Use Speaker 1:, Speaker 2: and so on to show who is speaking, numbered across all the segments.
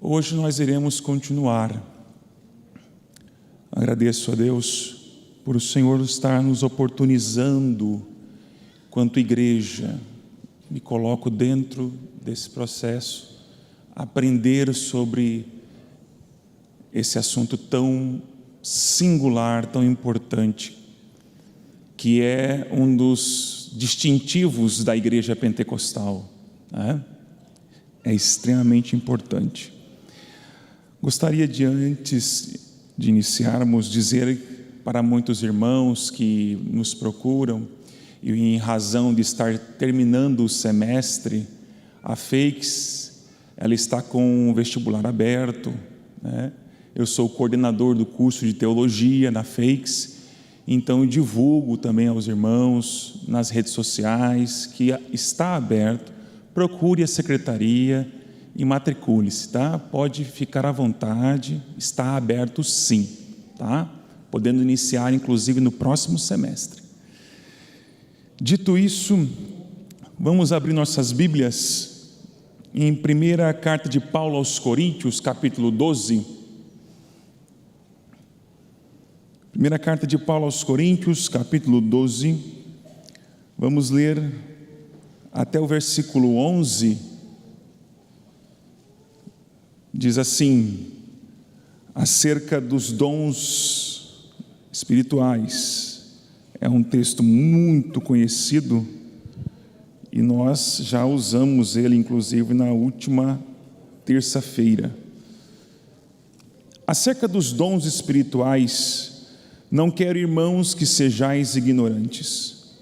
Speaker 1: Hoje nós iremos continuar. Agradeço a Deus por o Senhor estar nos oportunizando, quanto igreja, me coloco dentro desse processo, aprender sobre esse assunto tão singular, tão importante, que é um dos distintivos da igreja pentecostal, né? É extremamente importante. Gostaria de, antes de iniciarmos, dizer para muitos irmãos que nos procuram, e em razão de estar terminando o semestre, a FEIX, ela está com o vestibular aberto, né? Eu sou o coordenador do curso de teologia na FEIX, então eu divulgo também aos irmãos nas redes sociais que está aberto. Procure a secretaria e matricule-se, tá? Pode ficar à vontade, está aberto sim, tá? Podendo iniciar inclusive no próximo semestre. Dito isso, vamos abrir nossas Bíblias em primeira carta de Paulo aos Coríntios, capítulo 12. Primeira carta de Paulo aos Coríntios, capítulo 12. Vamos ler até o versículo 11. Diz assim, acerca dos dons espirituais. É um texto muito conhecido e nós já usamos ele, inclusive, na última terça-feira. Acerca dos dons espirituais, não quero, irmãos, que sejais ignorantes.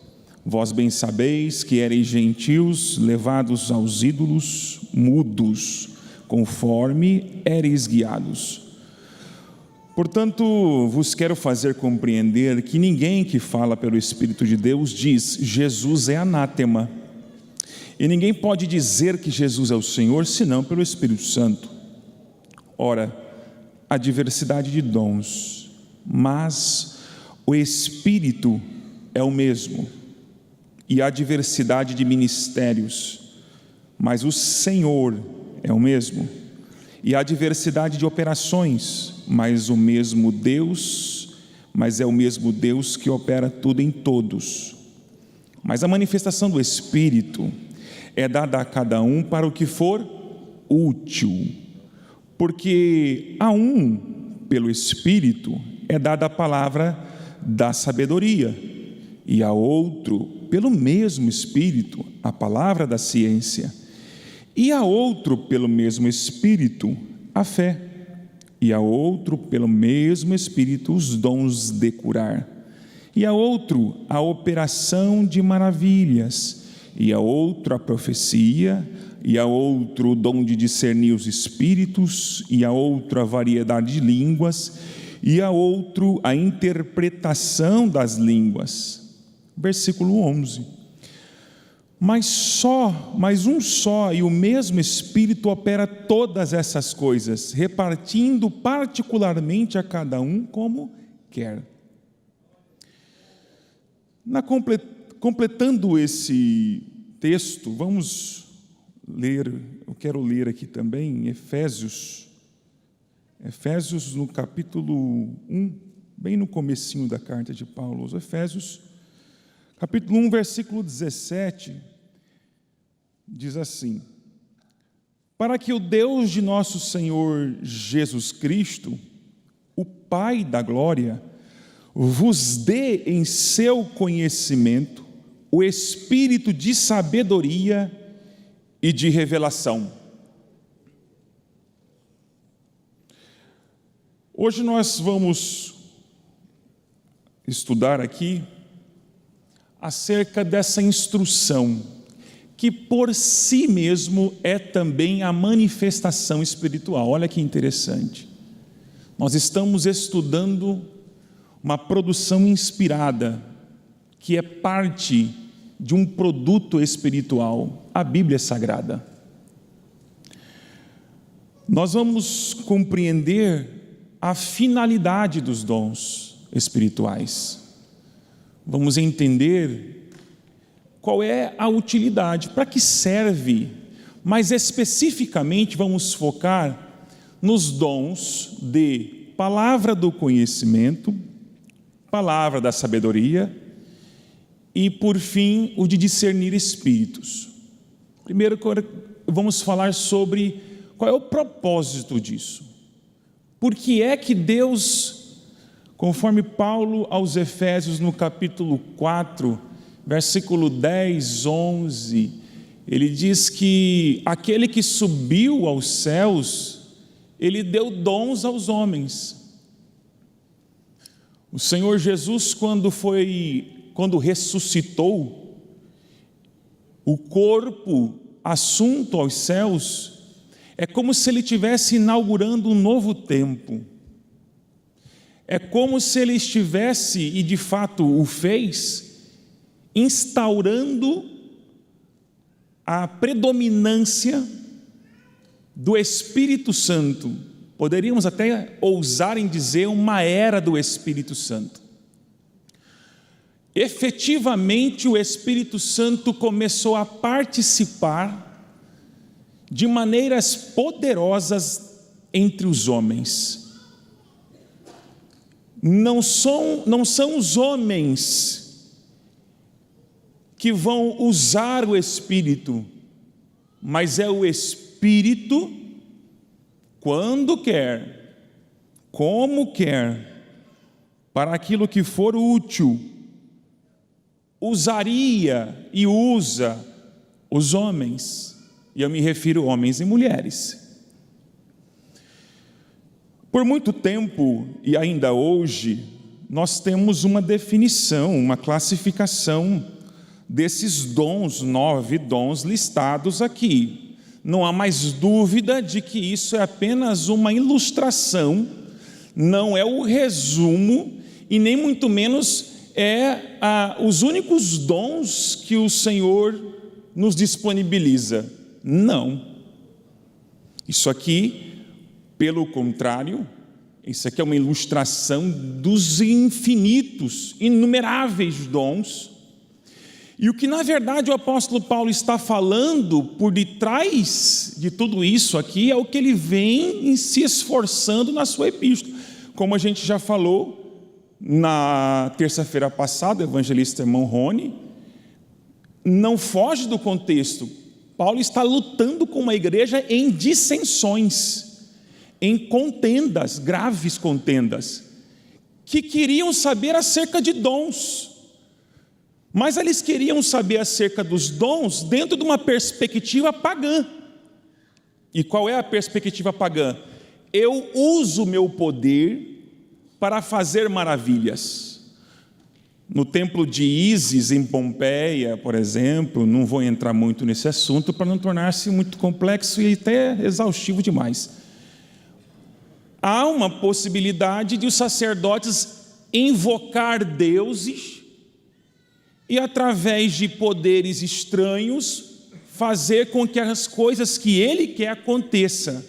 Speaker 1: Vós bem sabeis que ereis gentios, levados aos ídolos, mudos, conforme ereis guiados. Portanto, vos quero fazer compreender que ninguém que fala pelo Espírito de Deus diz, Jesus é anátema. E ninguém pode dizer que Jesus é o Senhor, senão pelo Espírito Santo. Ora, há diversidade de dons, mas o Espírito é o mesmo. E há diversidade de ministérios, mas o Senhor é o mesmo. E há diversidade de operações, mas é o mesmo Deus que opera tudo em todos. Mas a manifestação do Espírito é dada a cada um para o que for útil, porque a um, pelo Espírito, é dada a palavra da sabedoria, e a outro, pelo mesmo Espírito, a palavra da ciência, e a outro, pelo mesmo Espírito, a fé, e a outro, pelo mesmo Espírito, os dons de curar, e a outro, a operação de maravilhas, e a outro, a profecia, e a outro, o dom de discernir os espíritos, e a outro, a variedade de línguas, e a outro, a interpretação das línguas. Versículo 11. Mas um só e o mesmo Espírito opera todas essas coisas, repartindo particularmente a cada um como quer. Completando esse texto, vamos ler, eu quero ler aqui também Efésios no capítulo 1, bem no comecinho da carta de Paulo aos Efésios, capítulo 1, versículo 17, diz assim, para que o Deus de nosso Senhor Jesus Cristo, o Pai da glória, vos dê em seu conhecimento o espírito de sabedoria e de revelação. Hoje nós vamos estudar aqui acerca dessa instrução, que por si mesmo é também a manifestação espiritual. Olha que interessante. Nós estamos estudando uma produção inspirada, que é parte de um produto espiritual, a Bíblia Sagrada. Nós vamos compreender a finalidade dos dons espirituais. Vamos entender qual é a utilidade, para que serve, mas especificamente vamos focar nos dons de palavra do conhecimento, palavra da sabedoria e, por fim, o de discernir espíritos. Primeiro, vamos falar sobre qual é o propósito disso. Por que é que Deus, conforme Paulo aos Efésios, no capítulo 4, versículo 10, 11, ele diz que aquele que subiu aos céus, ele deu dons aos homens. O Senhor Jesus, quando ressuscitou, o corpo assunto aos céus, é como se ele estivesse inaugurando um novo tempo. É como se ele estivesse, e de fato o fez, instaurando a predominância do Espírito Santo. Poderíamos até ousar em dizer uma era do Espírito Santo. Efetivamente, o Espírito Santo começou a participar de maneiras poderosas entre os homens. Não são os homens que vão usar o Espírito, mas é o Espírito, quando quer, como quer, para aquilo que for útil, usaria e usa os homens. E eu me refiro a homens e mulheres. Por muito tempo, e ainda hoje, nós temos uma definição, uma classificação desses dons, 9 dons listados aqui. Não há mais dúvida de que isso é apenas uma ilustração, não é o resumo, e nem muito menos os únicos dons que o Senhor nos disponibiliza. Não. Isso aqui, pelo contrário, isso aqui é uma ilustração dos infinitos, inumeráveis dons. E o que na verdade o apóstolo Paulo está falando por detrás de tudo isso aqui é o que ele vem se esforçando na sua epístola. Como a gente já falou na terça-feira passada, o evangelista irmão Rony, não foge do contexto. Paulo está lutando com uma igreja em dissensões, em contendas, graves contendas, que queriam saber acerca de dons, mas eles queriam saber acerca dos dons dentro de uma perspectiva pagã. E qual é a perspectiva pagã? Eu uso o meu poder para fazer maravilhas. No templo de Ísis, em Pompeia, por exemplo, não vou entrar muito nesse assunto para não tornar-se muito complexo e até exaustivo demais. Há uma possibilidade de os sacerdotes invocar deuses e, através de poderes estranhos, fazer com que as coisas que ele quer aconteçam.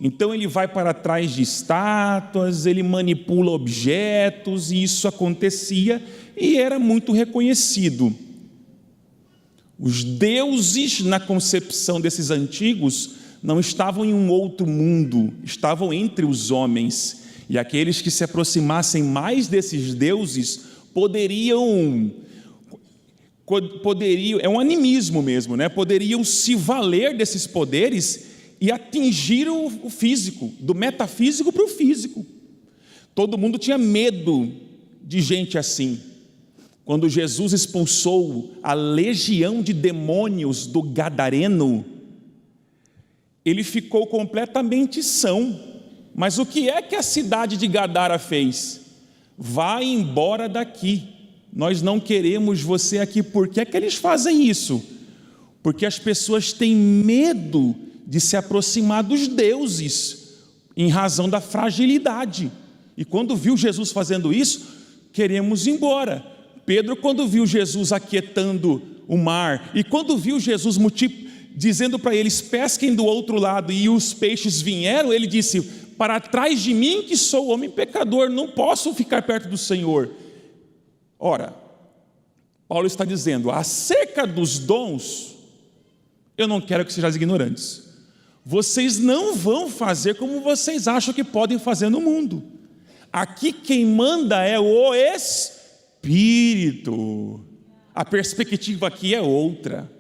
Speaker 1: Então ele vai para trás de estátuas, ele manipula objetos, e isso acontecia e era muito reconhecido. Os deuses, na concepção desses antigos, não estavam em um outro mundo, estavam entre os homens, e aqueles que se aproximassem mais desses deuses poderiam, é um animismo mesmo, né? Poderiam se valer desses poderes e atingir o físico, do metafísico para o físico. Todo mundo tinha medo de gente assim. Quando Jesus expulsou a legião de demônios do Gadareno, ele ficou completamente são. Mas o que é que a cidade de Gadara fez? Vai embora daqui, nós não queremos você aqui. Por que é que eles fazem isso? Porque as pessoas têm medo de se aproximar dos deuses, em razão da fragilidade. E quando viu Jesus fazendo isso, queremos ir embora. Pedro, quando viu Jesus aquietando o mar, e quando viu Jesus dizendo para eles, pesquem do outro lado, e os peixes vieram, ele disse, para trás de mim que sou homem pecador, não posso ficar perto do Senhor. Ora, Paulo está dizendo, acerca dos dons, eu não quero que sejais ignorantes, vocês não vão fazer como vocês acham que podem fazer no mundo. Aqui quem manda é o Espírito. A perspectiva aqui é outra.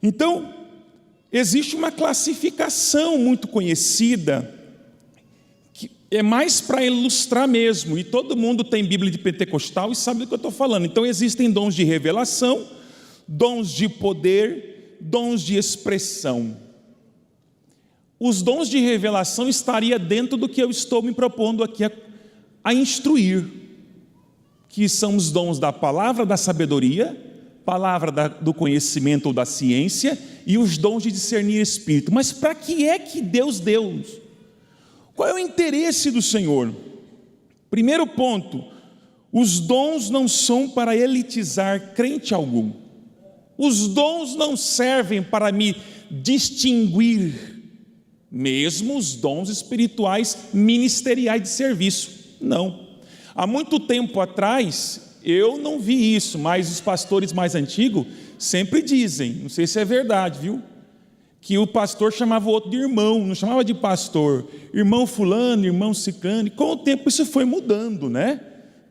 Speaker 1: Então, existe uma classificação muito conhecida, que é mais para ilustrar mesmo, e todo mundo tem Bíblia de pentecostal e sabe do que eu estou falando. Então existem dons de revelação, dons de poder, dons de expressão. Os dons de revelação estaria dentro do que eu estou me propondo aqui a instruir, que são os dons da palavra da sabedoria, palavra do conhecimento ou da ciência, e os dons de discernir espírito. Mas para que é que Deus deu? Qual é o interesse do Senhor? Primeiro ponto, os dons não são para elitizar crente algum. Os dons não servem para me distinguir, mesmo os dons espirituais ministeriais de serviço. Não. Há muito tempo atrás, eu não vi isso, mas os pastores mais antigos sempre dizem, não sei se é verdade, viu? Que o pastor chamava o outro de irmão, não chamava de pastor. Irmão fulano, irmão ciclano. E com o tempo isso foi mudando, né?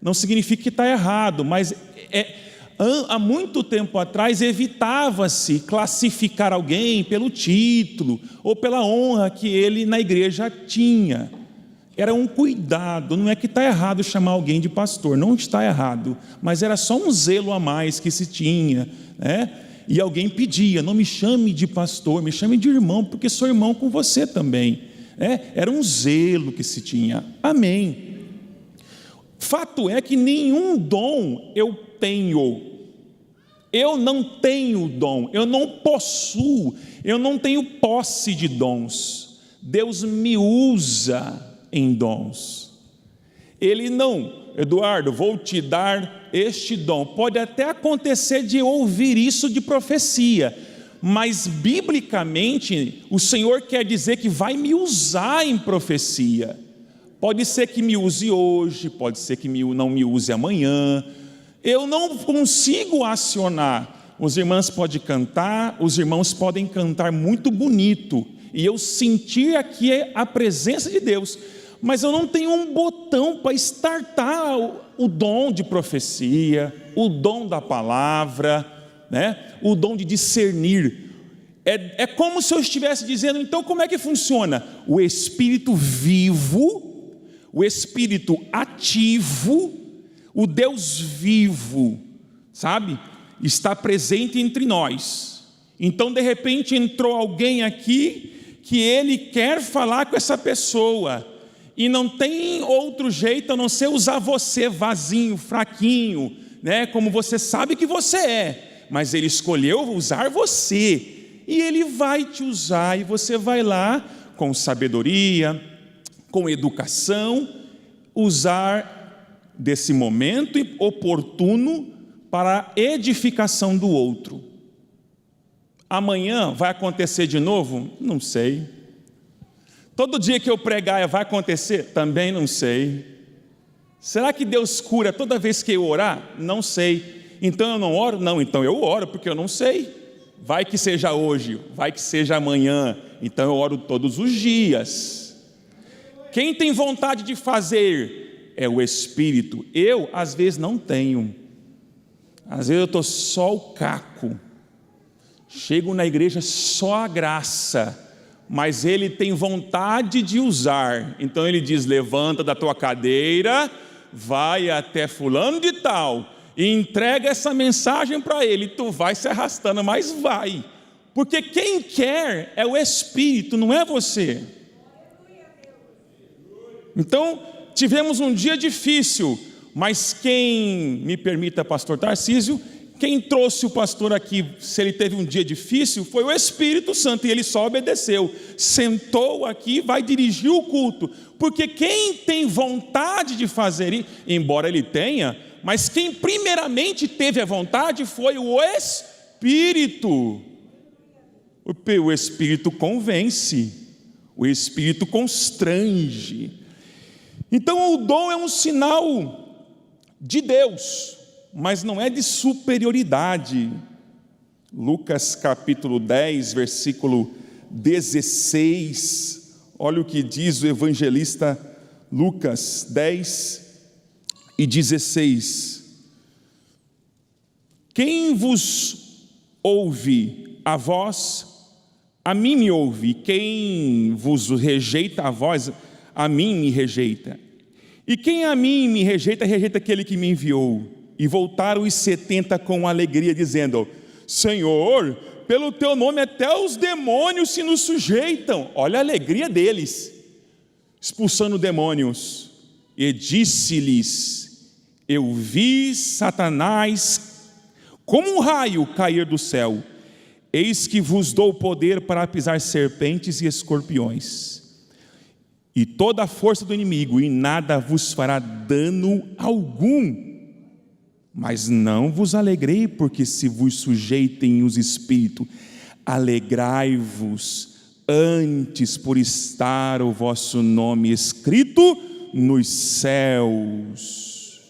Speaker 1: Não significa que está errado, mas há muito tempo atrás evitava-se classificar alguém pelo título ou pela honra que ele na igreja tinha. Era um cuidado, não é que está errado chamar alguém de pastor, não está errado, mas era só um zelo a mais que se tinha, né? E alguém pedia, não me chame de pastor, me chame de irmão, porque sou irmão com você também, era um zelo que se tinha. Amém. Fato é que nenhum dom eu tenho, eu não tenho dom, eu não possuo, eu não tenho posse de dons. Deus me usa em dons. Ele não, Eduardo, vou te dar este dom. Pode até acontecer de ouvir isso de profecia, mas biblicamente o Senhor quer dizer que vai me usar em profecia. Pode ser que me use hoje, pode ser que não me use amanhã. Eu não consigo acionar. Os irmãos podem cantar, os irmãos podem cantar muito bonito, e eu sentir aqui a presença de Deus, mas eu não tenho um botão para startar o dom de profecia, o dom da palavra, né? O dom de discernir. É como se eu estivesse dizendo, então como é que funciona? O Espírito vivo, o Espírito ativo, o Deus vivo, sabe? Está presente entre nós. Então de repente entrou alguém aqui que ele quer falar com essa pessoa, e não tem outro jeito a não ser usar você vazinho, fraquinho, né? Como você sabe que você é, mas ele escolheu usar você, e ele vai te usar, e você vai lá com sabedoria, com educação, usar desse momento oportuno para a edificação do outro. Amanhã vai acontecer de novo? Não sei. Todo dia que eu pregar vai acontecer? Também não sei. Será que Deus cura toda vez que eu orar? Não sei. Então eu não oro? Não, então eu oro, porque eu não sei. Vai que seja hoje, vai que seja amanhã, então eu oro todos os dias. Quem tem vontade de fazer é o Espírito. Eu, às vezes, não tenho. Às vezes eu estou só o caco. Chego na igreja só a graça, mas ele tem vontade de usar. Então ele diz, levanta da tua cadeira, vai até fulano de tal, e entrega essa mensagem para ele. Tu vai se arrastando, mas vai, porque quem quer é o Espírito, não é você. Então tivemos um dia difícil, mas quem, me permita, pastor Tarcísio, quem trouxe o pastor aqui, se ele teve um dia difícil, foi o Espírito Santo, e ele só obedeceu, sentou aqui, vai dirigir o culto, porque quem tem vontade de fazer, embora ele tenha, mas quem primeiramente teve a vontade foi o Espírito. O Espírito convence, o Espírito constrange. Então o dom é um sinal de Deus, mas não é de superioridade. Lucas capítulo 10, versículo 16. Olha o que diz o evangelista Lucas 10 e 16. Quem vos ouve a vós, a mim me ouve. Quem vos rejeita a vós, a mim me rejeita. E quem a mim me rejeita, rejeita aquele que me enviou. E voltaram os 70 com alegria, dizendo: Senhor, pelo teu nome até os demônios se nos sujeitam. Olha a alegria deles, expulsando demônios. E disse-lhes: eu vi Satanás como um raio cair do céu. Eis que vos dou poder para pisar serpentes e escorpiões, e toda a força do inimigo, e nada vos fará dano algum. Mas não vos alegrei, porque se vos sujeitem os espíritos, alegrai-vos antes por estar o vosso nome escrito nos céus.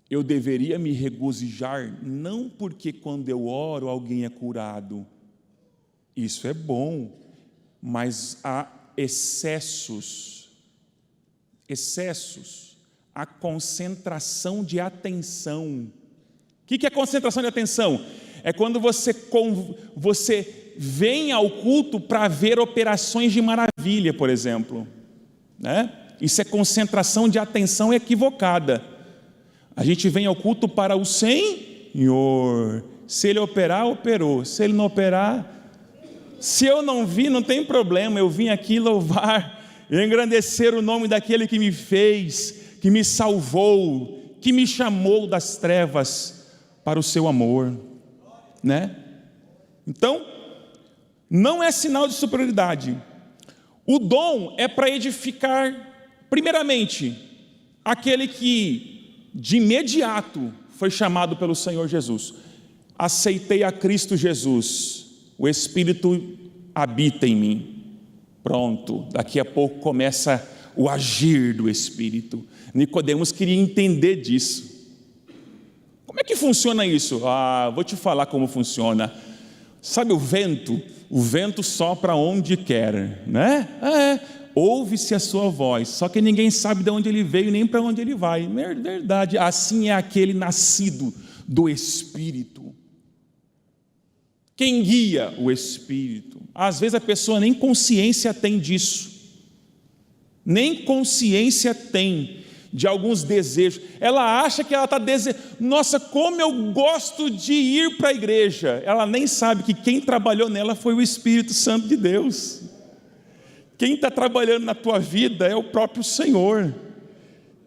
Speaker 1: Eu deveria me regozijar, não porque quando eu oro alguém é curado, isso é bom, mas há excessos, a concentração de atenção. O que é concentração de atenção? É quando você vem ao culto para ver operações de maravilha, por exemplo, né? Isso é concentração de atenção equivocada. A gente vem ao culto para o Senhor. Se Ele operar, operou. Se Ele não operar, se eu não vi, não tem problema. Eu vim aqui louvar e engrandecer o nome daquele que me fez, que me salvou, que me chamou das trevas para o seu amor, né? Então, não é sinal de superioridade. O dom é para edificar, primeiramente, aquele que de imediato foi chamado pelo Senhor Jesus. Aceitei a Cristo Jesus, o Espírito habita em mim. Pronto, daqui a pouco começa o agir do Espírito. Nicodemos queria entender disso. Como é que funciona isso? Vou te falar como funciona. Sabe o vento? O vento sopra onde quer, né? Ouve-se a sua voz, só que ninguém sabe de onde ele veio nem para onde ele vai. Verdade, assim é aquele nascido do Espírito. Quem guia? O Espírito. Às vezes a pessoa nem consciência tem disso, nem consciência tem de alguns desejos. Ela acha que ela está desejando, nossa, como eu gosto de ir para a igreja. Ela nem sabe que quem trabalhou nela foi o Espírito Santo de Deus. Quem está trabalhando na tua vida é o próprio Senhor.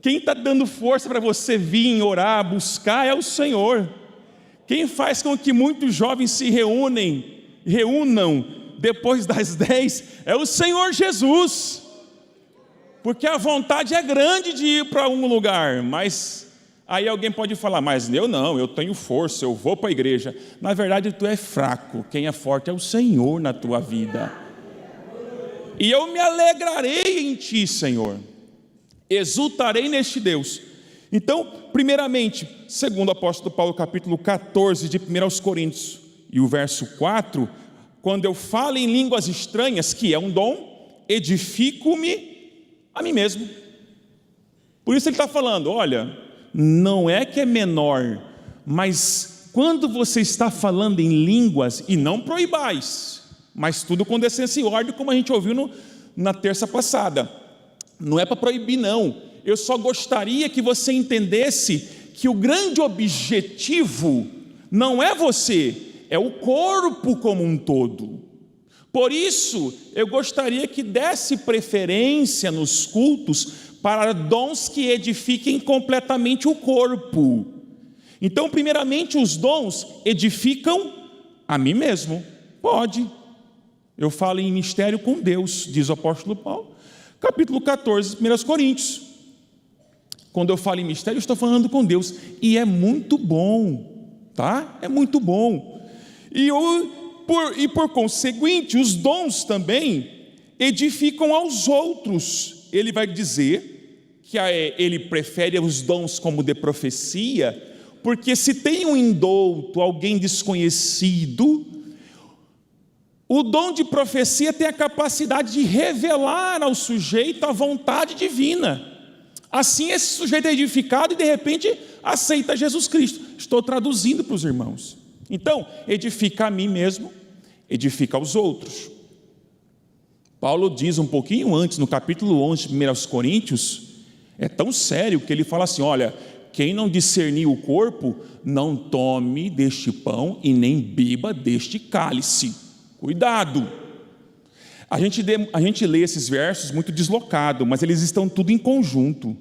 Speaker 1: Quem está dando força para você vir orar, buscar, é o Senhor. Quem faz com que muitos jovens se reúnam depois das 10, é o Senhor Jesus. Porque a vontade é grande de ir para um lugar, mas aí alguém pode falar, mas eu não, eu tenho força, eu vou para a igreja. Na verdade tu é fraco, quem é forte é o Senhor na tua vida. E eu me alegrarei em ti, Senhor, exultarei neste Deus. Então, primeiramente, segundo o apóstolo Paulo, capítulo 14 de 1 Coríntios, e o verso 4, quando eu falo em línguas estranhas, que é um dom, edifico-me a mim mesmo. Por isso ele está falando, olha, não é que é menor, mas quando você está falando em línguas, e não proibais, mas tudo com decência e ordem, como a gente ouviu na terça passada. Não é para proibir, não. Eu só gostaria que você entendesse que o grande objetivo não é você, é o corpo como um todo. Por isso, eu gostaria que desse preferência nos cultos para dons que edifiquem completamente o corpo. Então, primeiramente, os dons edificam a mim mesmo. Pode. Eu falo em mistério com Deus, diz o apóstolo Paulo, capítulo 14, 1 Coríntios. Quando eu falo em mistério, eu estou falando com Deus, e é muito bom, tá? É muito bom. E por conseguinte, os dons também edificam aos outros. Ele vai dizer que ele prefere os dons como de profecia, Porque se tem um indouto, alguém desconhecido, o dom de profecia tem a capacidade de revelar ao sujeito a vontade divina. Assim esse sujeito é edificado e de repente aceita Jesus Cristo. Estou traduzindo para os irmãos. Então, edifica a mim mesmo, edifica aos outros. Paulo diz um pouquinho antes, no capítulo 11 de 1 Coríntios, é tão sério que ele fala assim: olha, quem não discernir o corpo, não tome deste pão e nem beba deste cálice. Cuidado! A gente lê esses versos muito deslocado, mas eles estão tudo em conjunto.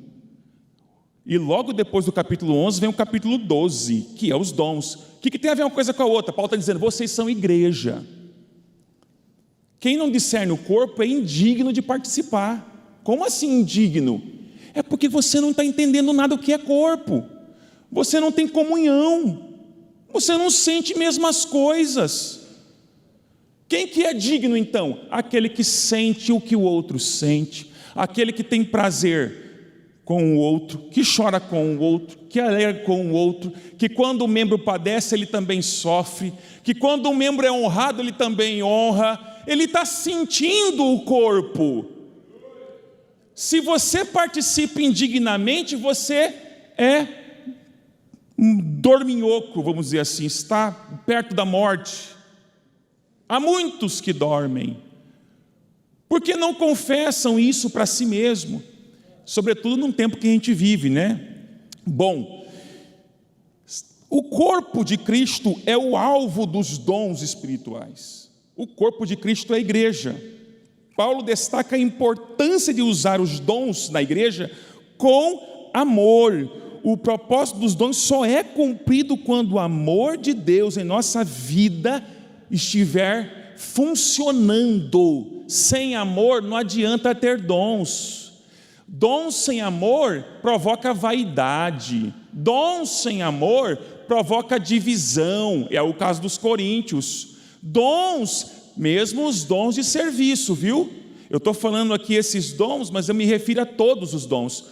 Speaker 1: E logo depois do capítulo 11 vem o capítulo 12, que é os dons. O que tem a ver uma coisa com a outra? Paulo está dizendo: vocês são igreja. Quem não discerne o corpo é indigno de participar. Como assim indigno? É porque você não está entendendo nada do que é corpo. Você não tem comunhão. Você não sente mesmo as coisas. Quem que é digno então? Aquele que sente o que o outro sente, aquele que tem prazer com o outro, que chora com o outro, que alegra com o outro, que quando o membro padece ele também sofre, que quando o membro é honrado ele também honra. Ele está sentindo o corpo. Se você participa indignamente, você é um dorminhoco, vamos dizer assim, está perto da morte. Há muitos que dormem, porque não confessam isso para si mesmo, sobretudo num tempo que a gente vive, né? Bom, o corpo de Cristo é o alvo dos dons espirituais. O corpo de Cristo é a igreja. Paulo destaca a importância de usar os dons na igreja com amor. O propósito dos dons só é cumprido quando o amor de Deus em nossa vida estiver funcionando. Sem amor não adianta ter dons. Dons sem amor provoca vaidade. Dons sem amor provoca divisão. É o caso dos coríntios. Dons, mesmo os dons de serviço, viu? Eu estou falando aqui esses dons, mas eu me refiro a todos os dons.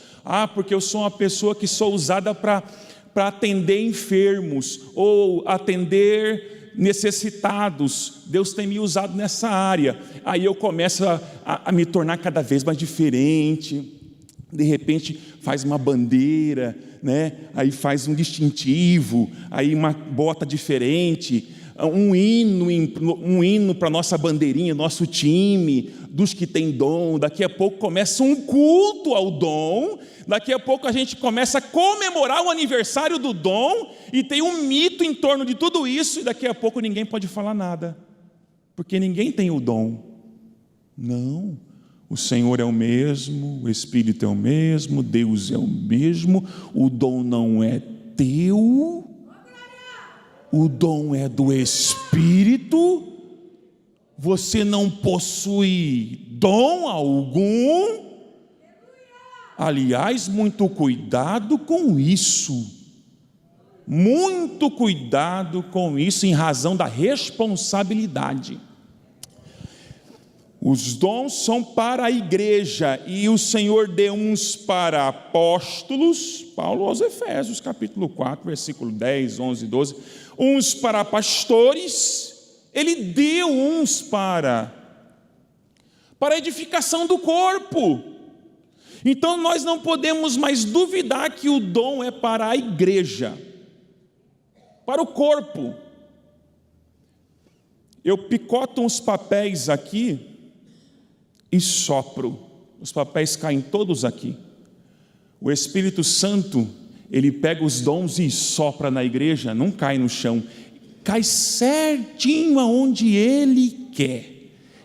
Speaker 1: Porque eu sou uma pessoa que sou usada para atender enfermos, ou atender necessitados. Deus tem me usado nessa área. Aí eu começo a me tornar cada vez mais diferente. De repente faz uma bandeira, né? Aí faz um distintivo, aí uma bota diferente, um hino para nossa bandeirinha, nosso time, dos que tem dom. Daqui a pouco começa um culto ao dom, daqui a pouco a gente começa a comemorar o aniversário do dom, e tem um mito em torno de tudo isso, e daqui a pouco ninguém pode falar nada, porque ninguém tem o dom. Não, o Senhor é o mesmo, o Espírito é o mesmo, Deus é o mesmo, o dom não é teu, o dom é do Espírito. Você não possui dom algum. Aliás, muito cuidado com isso. Muito cuidado com isso, em razão da responsabilidade. Os dons são para a igreja, e o Senhor deu uns para apóstolos, Paulo aos Efésios, capítulo 4, versículo 10, 11, 12, uns para pastores. Ele deu uns para a edificação do corpo. Então nós não podemos mais duvidar que o dom é para a igreja, para o corpo. Eu picoto uns papéis aqui e sopro, os papéis caem todos aqui. O Espírito Santo, ele pega os dons e sopra na igreja, não cai no chão, cai certinho aonde ele quer.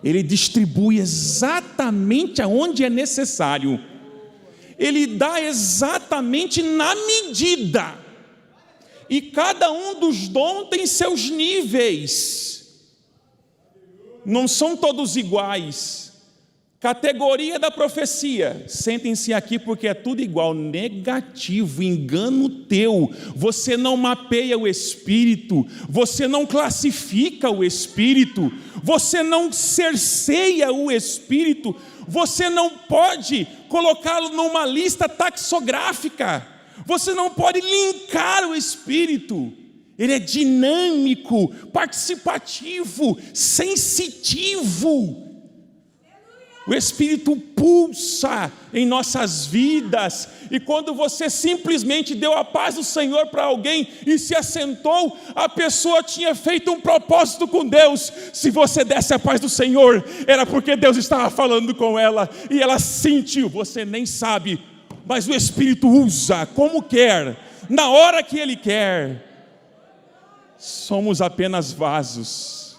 Speaker 1: Ele distribui exatamente aonde é necessário. Ele dá exatamente na medida. E cada um dos dons tem seus níveis. Não são todos iguais. Categoria da profecia, sentem-se aqui porque é tudo igual. Negativo, engano teu. Você não mapeia o Espírito, você não classifica o Espírito, você não cerceia o Espírito, você não pode colocá-lo numa lista taxográfica. Você não pode linkar o Espírito. Ele é dinâmico, participativo, sensitivo. O Espírito pulsa em nossas vidas, e quando você simplesmente deu a paz do Senhor para alguém e se assentou, a pessoa tinha feito um propósito com Deus. Se você desse a paz do Senhor, era porque Deus estava falando com ela, e ela sentiu, você nem sabe, mas o Espírito usa como quer, na hora que Ele quer. Somos apenas vasos,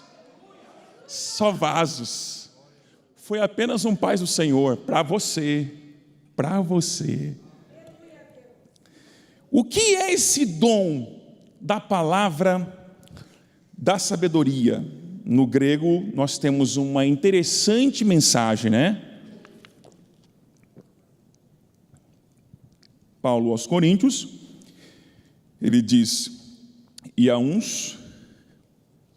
Speaker 1: só vasos. Foi apenas um paz do Senhor para você, para você. O que é esse dom da palavra da sabedoria? No grego nós temos uma interessante mensagem, né? Paulo aos Coríntios, ele diz: e a uns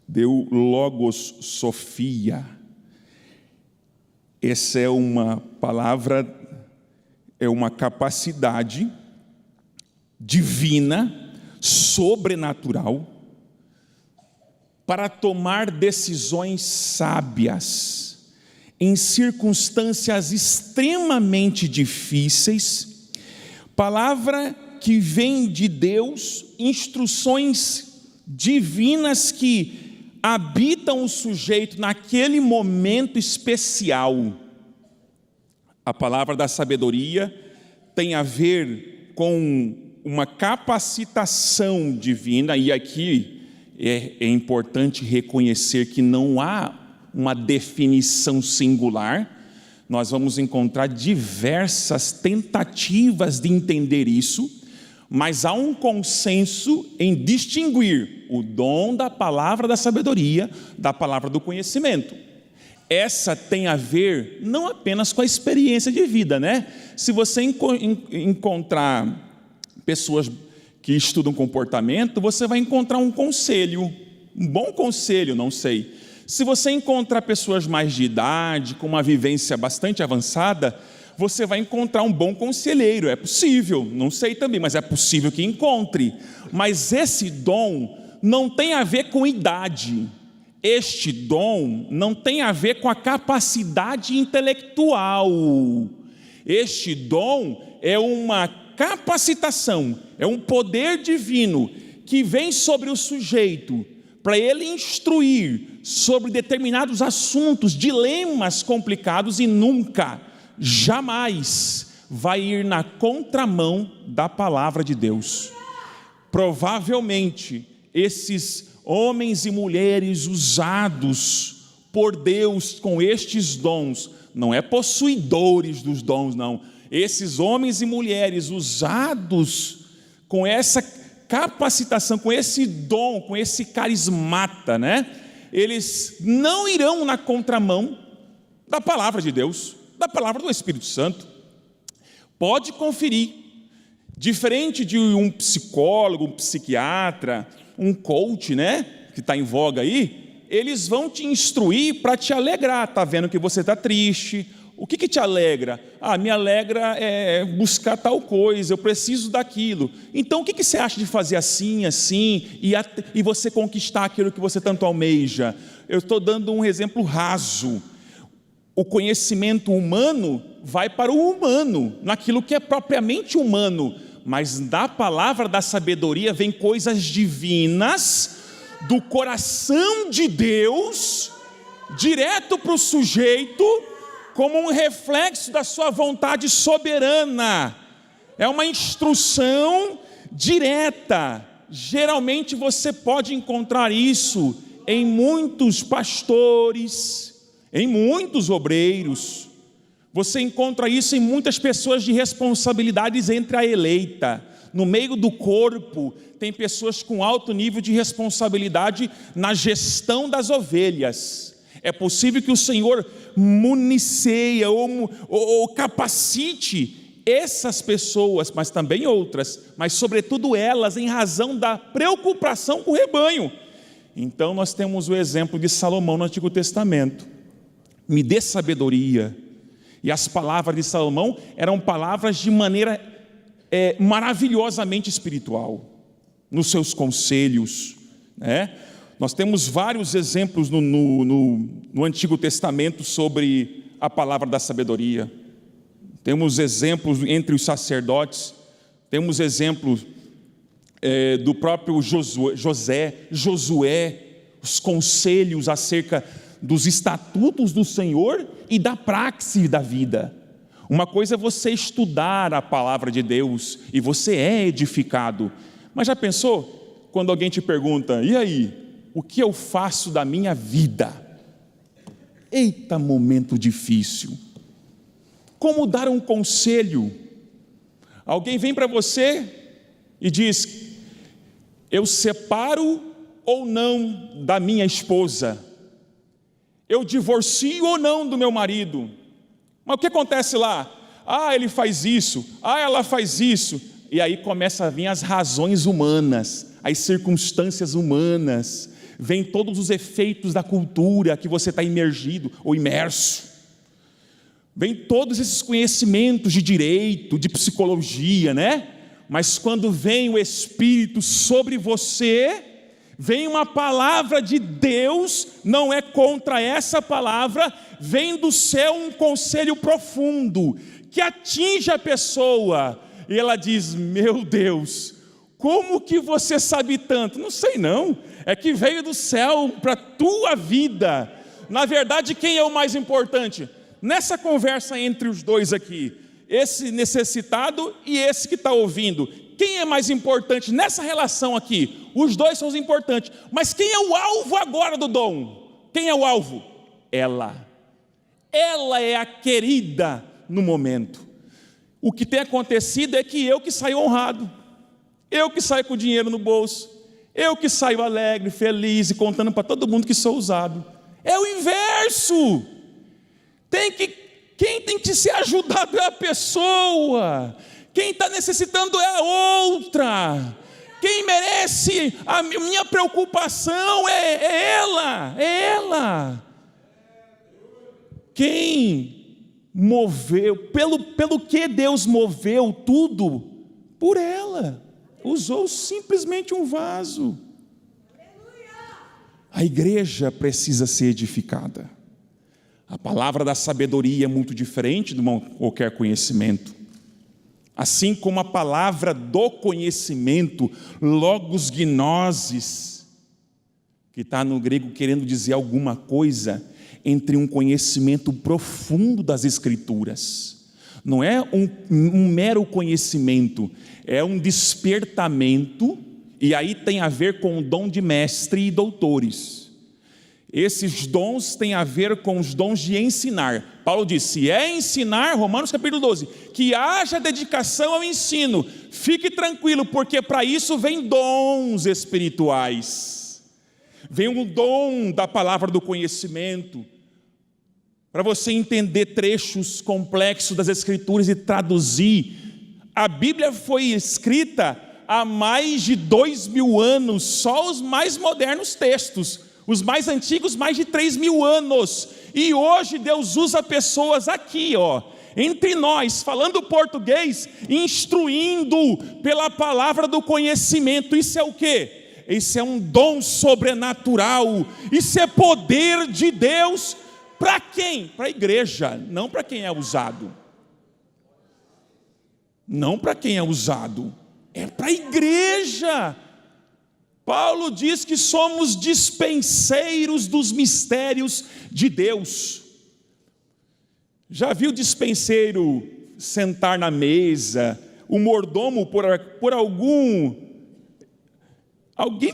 Speaker 1: deu logos sofia. Essa é uma palavra, é uma capacidade divina, sobrenatural, para tomar decisões sábias, em circunstâncias extremamente difíceis. Palavra que vem de Deus, instruções divinas que habitam o sujeito naquele momento especial. A palavra da sabedoria tem a ver com uma capacitação divina, e aqui é importante reconhecer que não há uma definição singular. Nós vamos encontrar diversas tentativas de entender isso, mas há um consenso em distinguir o dom da palavra da sabedoria da palavra do conhecimento. Essa tem a ver não apenas com a experiência de vida, né? Se você encontrar pessoas que estudam comportamento, você vai encontrar um conselho, um bom conselho, não sei. Se você encontrar pessoas mais de idade, com uma vivência bastante avançada, você vai encontrar um bom conselheiro. É possível, não sei também, mas é possível que encontre. Mas esse dom não tem a ver com idade. Este dom não tem a ver com a capacidade intelectual. Este dom é uma capacitação, é um poder divino que vem sobre o sujeito para ele instruir sobre determinados assuntos, dilemas complicados, e nunca, jamais vai ir na contramão da palavra de Deus. Provavelmente, esses homens e mulheres usados por Deus com estes dons, não é possuidores dos dons, não. Esses homens e mulheres usados com essa capacitação, com esse dom, com esse carismata, né? Eles não irão na contramão da palavra de Deus, da palavra do Espírito Santo. Pode conferir. Diferente de um psicólogo, um psiquiatra, um coach, né, que está em voga aí, eles vão te instruir para te alegrar. Está vendo que você está triste? O que te alegra? Me alegra buscar tal coisa, eu preciso daquilo. Então o que você acha de fazer assim, e você conquistar aquilo que você tanto almeja? Eu estou dando um exemplo raso. O conhecimento humano vai para o humano, naquilo que é propriamente humano, mas da palavra da sabedoria vem coisas divinas, do coração de Deus, direto para o sujeito, como um reflexo da sua vontade soberana. É uma instrução direta. Geralmente você pode encontrar isso em muitos pastores, em muitos obreiros. Você encontra isso em muitas pessoas de responsabilidades entre a eleita. No meio do corpo, tem pessoas com alto nível de responsabilidade na gestão das ovelhas. É possível que o Senhor municeie ou capacite essas pessoas, mas também outras, mas sobretudo elas, em razão da preocupação com o rebanho. Então nós temos o exemplo de Salomão no Antigo Testamento. Me dê sabedoria. E as palavras de Salomão eram palavras de maneira maravilhosamente espiritual, nos seus conselhos, né? Nós temos vários exemplos no Antigo Testamento sobre a palavra da sabedoria. Temos exemplos entre os sacerdotes, temos exemplos do próprio Josué, os conselhos acerca dos estatutos do Senhor e da praxis da vida. Uma coisa é você estudar a palavra de Deus e você é edificado, mas já pensou quando alguém te pergunta: e aí, o que eu faço da minha vida? Eita, momento difícil. Como dar um conselho? Alguém vem para você e diz: eu separo ou não da minha esposa? Eu divorcio ou não do meu marido? Mas o que acontece lá? Ele faz isso, ela faz isso. E aí começam a vir as razões humanas, as circunstâncias humanas, vem todos os efeitos da cultura que você está imergido ou imerso, vem todos esses conhecimentos de direito, de psicologia, né? Mas quando vem o Espírito sobre você, vem uma palavra de Deus, não é contra essa palavra, vem do céu um conselho profundo, que atinge a pessoa, e ela diz: meu Deus, como que você sabe tanto? Não sei não, é que veio do céu para a tua vida. Na verdade, quem é o mais importante? Nessa conversa entre os dois aqui, esse necessitado e esse que está ouvindo, quem é mais importante nessa relação aqui? Os dois são os importantes, mas quem é o alvo agora do dom? Quem é o alvo? Ela é a querida no momento. O que tem acontecido é que eu que saio honrado, eu que saio com dinheiro no bolso, eu que saio alegre, feliz e contando para todo mundo que sou usado. É o inverso. Quem tem que ser ajudado é a pessoa, quem está necessitando é a outra, quem merece a minha preocupação é ela. Quem moveu, pelo que Deus moveu tudo? Por ela, usou simplesmente um vaso. A igreja precisa ser edificada. A palavra da sabedoria é muito diferente de qualquer conhecimento. Assim como a palavra do conhecimento, logos gnosis, que está no grego querendo dizer alguma coisa, entre um conhecimento profundo das Escrituras. Não é um mero conhecimento, é um despertamento, e aí tem a ver com o dom de mestre e doutores. Esses dons têm a ver com os dons de ensinar. Paulo disse: se é ensinar, Romanos capítulo 12, que haja dedicação ao ensino, fique tranquilo, porque para isso vem dons espirituais, vem um dom da palavra do conhecimento, para você entender trechos complexos das Escrituras e traduzir. A Bíblia foi escrita há mais de 2000 anos, só os mais modernos textos. Os mais antigos, mais de 3000 anos. E hoje Deus usa pessoas aqui, entre nós, falando português, instruindo pela palavra do conhecimento. Isso é o quê? Isso é um dom sobrenatural. Isso é poder de Deus. Para quem? Para a igreja, não para quem é usado. Não para quem é usado, é para a igreja. Paulo diz que somos dispenseiros dos mistérios de Deus. Já viu dispenseiro sentar na mesa, o mordomo alguém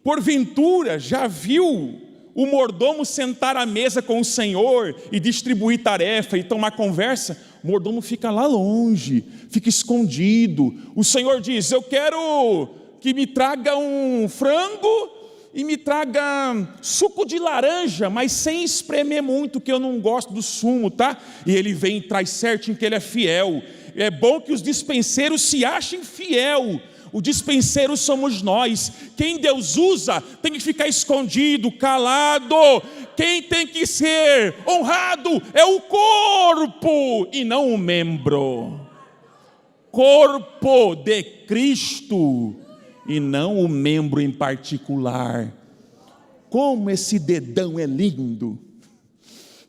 Speaker 1: porventura já viu o mordomo sentar à mesa com o Senhor e distribuir tarefa e tomar conversa? O mordomo fica lá longe, fica escondido. O Senhor diz: eu quero que me traga um frango e me traga suco de laranja, mas sem espremer muito, que eu não gosto do sumo, tá? E ele vem e traz certinho, que ele é fiel. É bom que os dispenseiros se achem fiel. O dispenseiro somos nós. Quem Deus usa tem que ficar escondido, calado. Quem tem que ser honrado é o corpo e não o membro. corpo de Cristo e não o membro em particular. Como esse dedão é lindo,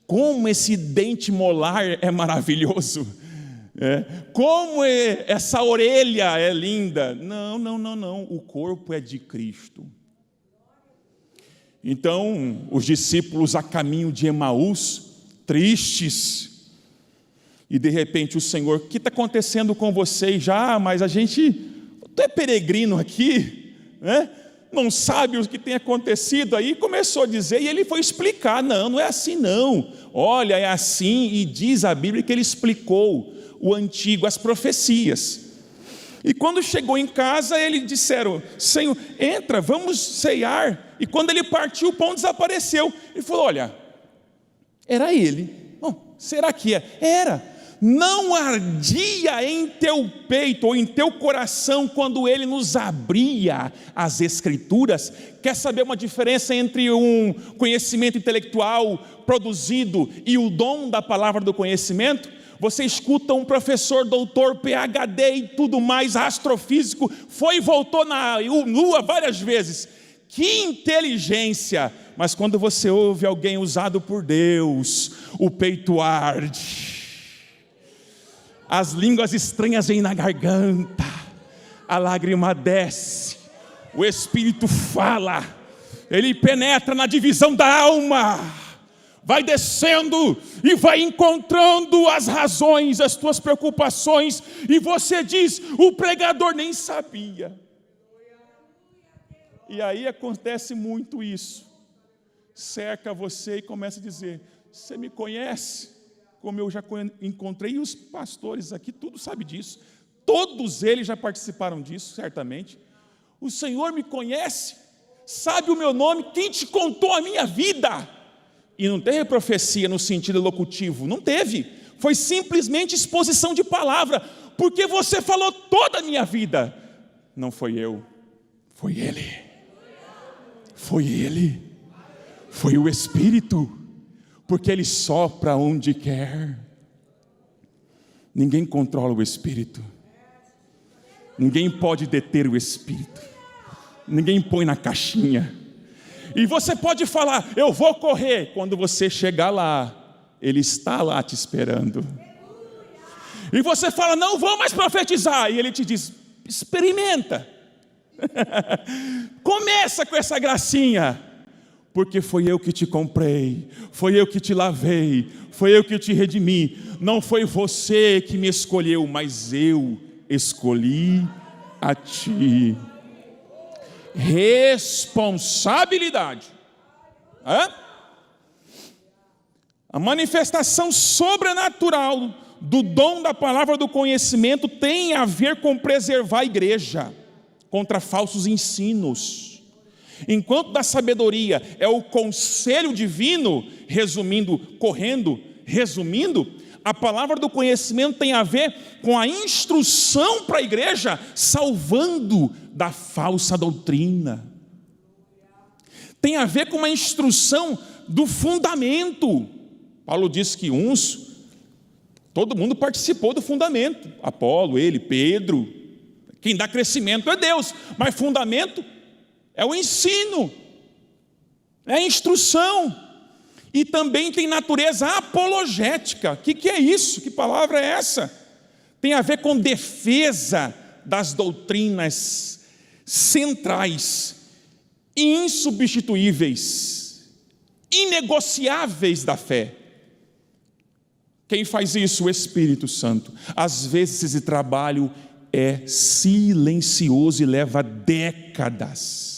Speaker 1: como esse dente molar é maravilhoso, como essa orelha é linda. Não, o corpo é de Cristo. Então, os discípulos a caminho de Emaús, tristes, e de repente o Senhor: o que está acontecendo com vocês? Mas a gente é peregrino aqui, né? Não sabe o que tem acontecido. Aí começou a dizer, e ele foi explicar: não é assim não, olha, é assim. E diz a Bíblia que ele explicou o antigo, as profecias. E quando chegou em casa, eles disseram: Senhor, entra, vamos ceiar. E quando ele partiu, o pão desapareceu. Ele falou: olha, era ele. Bom, será que é? Era. Não ardia em teu peito ou em teu coração quando ele nos abria as Escrituras? Quer saber uma diferença entre um conhecimento intelectual produzido e o dom da palavra do conhecimento? Você escuta um professor, doutor, PhD e tudo mais, astrofísico, foi e voltou na Lua várias vezes. Que inteligência! Mas quando você ouve alguém usado por Deus, o peito arde. As línguas estranhas vêm na garganta, a lágrima desce, o Espírito fala, ele penetra na divisão da alma, vai descendo e vai encontrando as razões, as tuas preocupações, e você diz: o pregador nem sabia. E aí acontece muito isso, cerca você e começa a dizer: você me conhece? Como eu já encontrei, e os pastores aqui, tudo sabe disso, todos eles já participaram disso, certamente. O Senhor me conhece, sabe o meu nome, quem te contou a minha vida? E não teve profecia no sentido locutivo, não teve, foi simplesmente exposição de palavra, porque você falou toda a minha vida. Não foi eu, foi Ele, foi o Espírito, porque Ele sopra onde quer. Ninguém controla o Espírito, ninguém pode deter o Espírito, ninguém põe na caixinha. E você pode falar: eu vou correr. Quando você chegar lá, Ele está lá te esperando. E você fala: não vou mais profetizar. E Ele te diz: experimenta. Começa com essa gracinha. Porque foi eu que te comprei, foi eu que te lavei, foi eu que te redimi. Não foi você que me escolheu, mas eu escolhi a ti. Responsabilidade. A manifestação sobrenatural do dom da palavra do conhecimento tem a ver com preservar a igreja contra falsos ensinos. Enquanto da sabedoria é o conselho divino, resumindo, a palavra do conhecimento tem a ver com a instrução para a igreja, salvando da falsa doutrina. Tem a ver com uma instrução do fundamento. Paulo diz que todo mundo participou do fundamento. Apolo, ele, Pedro. Quem dá crescimento é Deus, mas fundamento é o ensino, é a instrução, e também tem natureza apologética. O que é isso? Que palavra é essa? Tem a ver com defesa das doutrinas centrais, insubstituíveis, inegociáveis da fé. Quem faz isso? O Espírito Santo. Às vezes esse trabalho é silencioso e leva décadas.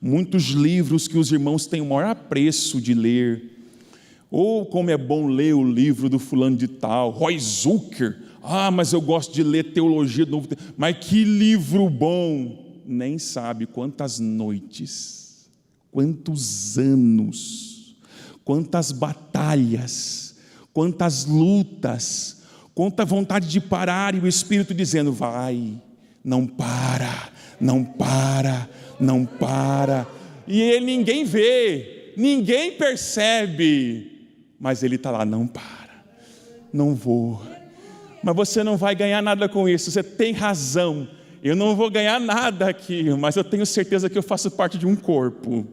Speaker 1: Muitos livros que os irmãos têm o maior apreço de ler. Como é bom ler o livro do fulano de tal, Roy Zucker. Mas eu gosto de ler teologia do Novo Testamento. Mas que livro bom! Nem sabe quantas noites, quantos anos, quantas batalhas, quantas lutas, quanta vontade de parar, e o Espírito dizendo: vai, não para, não para, não para. E ninguém vê, ninguém percebe, mas ele está lá: não para, não vou, mas você não vai ganhar nada com isso. Você tem razão, eu não vou ganhar nada aqui, mas eu tenho certeza que eu faço parte de um corpo.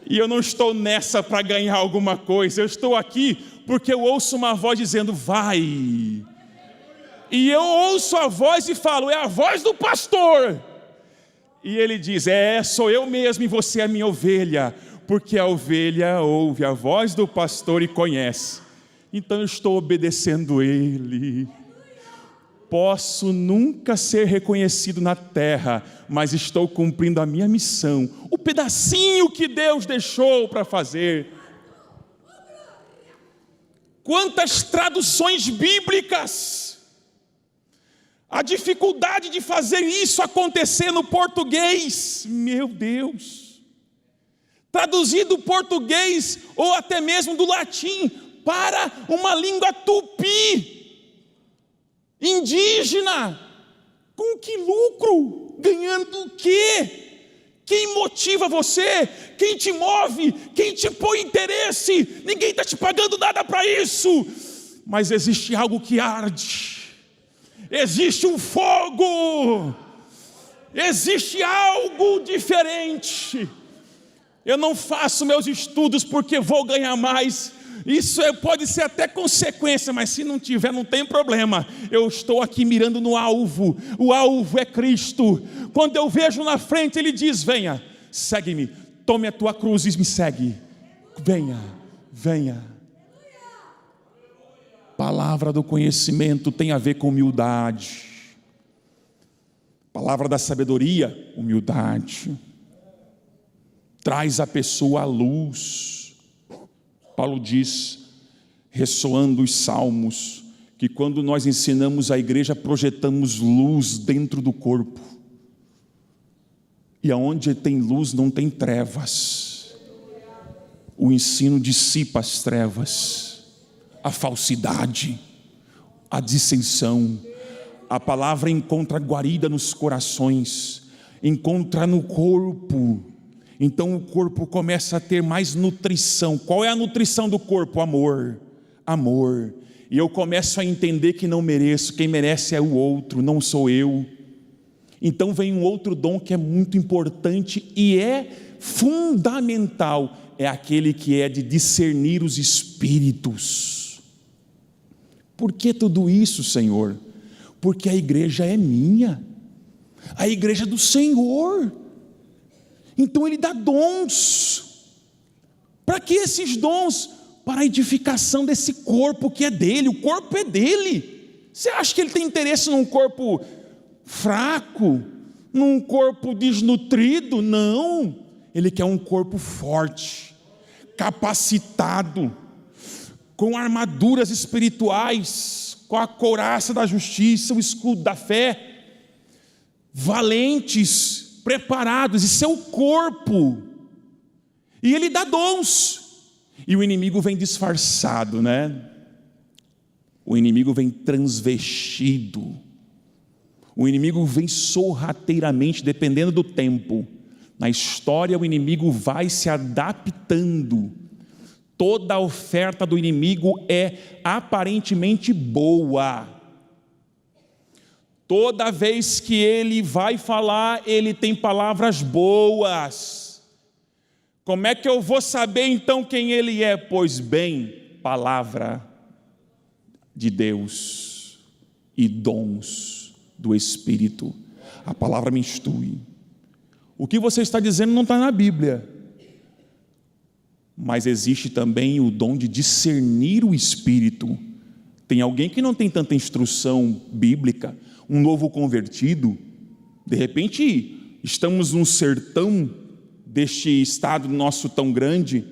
Speaker 1: E eu não estou nessa para ganhar alguma coisa, eu estou aqui porque eu ouço uma voz dizendo, vai. E eu ouço a voz e falo, é a voz do pastor. E ele diz, sou eu mesmo e você é a minha ovelha. Porque a ovelha ouve a voz do pastor e conhece. Então eu estou obedecendo ele. Posso nunca ser reconhecido na terra, mas estou cumprindo a minha missão. O pedacinho que Deus deixou para fazer. Quantas traduções bíblicas! A dificuldade de fazer isso acontecer no português, meu Deus. Traduzir do português ou até mesmo do latim para uma língua tupi, indígena. Com que lucro? Ganhando o quê? Quem motiva você? Quem te move? Quem te põe interesse? Ninguém está te pagando nada para isso. Mas existe algo que arde. Existe um fogo. Existe algo diferente. Eu não faço meus estudos porque vou ganhar mais. Isso pode ser até consequência, mas se não tiver, não tem problema. Eu estou aqui mirando no alvo. O alvo é Cristo. Quando eu vejo na frente, Ele diz, venha, segue-me, tome a tua cruz e me segue. Venha, venha. Palavra do conhecimento tem a ver com humildade. Palavra da sabedoria, humildade. Traz a pessoa à luz. Paulo diz, ressoando os salmos, que quando nós ensinamos a igreja, projetamos luz dentro do corpo. E aonde tem luz não tem trevas. O ensino dissipa as trevas, a falsidade, a dissensão. A palavra encontra guarida nos corações, encontra no corpo. Então o corpo começa a ter mais nutrição. Qual é a nutrição do corpo? Amor, amor. E eu começo a entender que não mereço, quem merece é o outro, não sou eu. Então vem um outro dom que é muito importante e é fundamental, é aquele que é de discernir os espíritos. Por que tudo isso, Senhor? Porque a igreja é minha, a igreja é do Senhor. Então Ele dá dons. Para que esses dons? Para a edificação desse corpo que é dele. O corpo é dele. Você acha que Ele tem interesse num corpo fraco? Num corpo desnutrido? Não. Ele quer um corpo forte, capacitado, com armaduras espirituais, com a couraça da justiça, o escudo da fé, valentes, preparados, isso é o corpo. E Ele dá dons. E o inimigo vem disfarçado, né? O inimigo vem transvestido. O inimigo vem sorrateiramente, dependendo do tempo. Na história o inimigo vai se adaptando. Toda a oferta do inimigo é aparentemente boa. Toda vez que ele vai falar, ele tem palavras boas. Como é que eu vou saber então quem ele é? Pois bem, palavra de Deus e dons do Espírito. A palavra me instrui. O que você está dizendo não está na Bíblia. Mas existe também o dom de discernir o Espírito. Tem alguém que não tem tanta instrução bíblica, um novo convertido, de repente estamos num sertão deste estado nosso tão grande,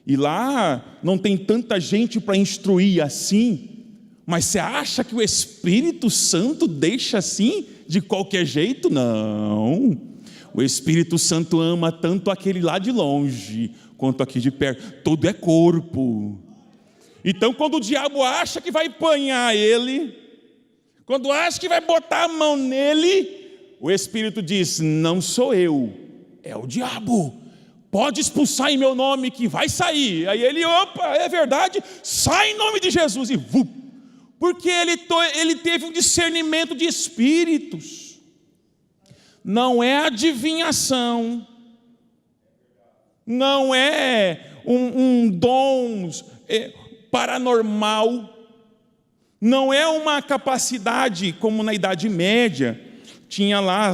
Speaker 1: e lá não tem tanta gente para instruir assim, mas você acha que o Espírito Santo deixa assim, de qualquer jeito? Não, o Espírito Santo ama tanto aquele lá de longe, quanto aqui de perto, tudo é corpo. Então quando o diabo acha que vai apanhar ele, quando acha que vai botar a mão nele, o Espírito diz, não sou eu, é o diabo, pode expulsar em meu nome que vai sair. Aí ele, opa, é verdade, sai em nome de Jesus, e Porque ele teve um discernimento de espíritos. Não é adivinhação, não é um dom paranormal, não é uma capacidade como na Idade Média, tinha lá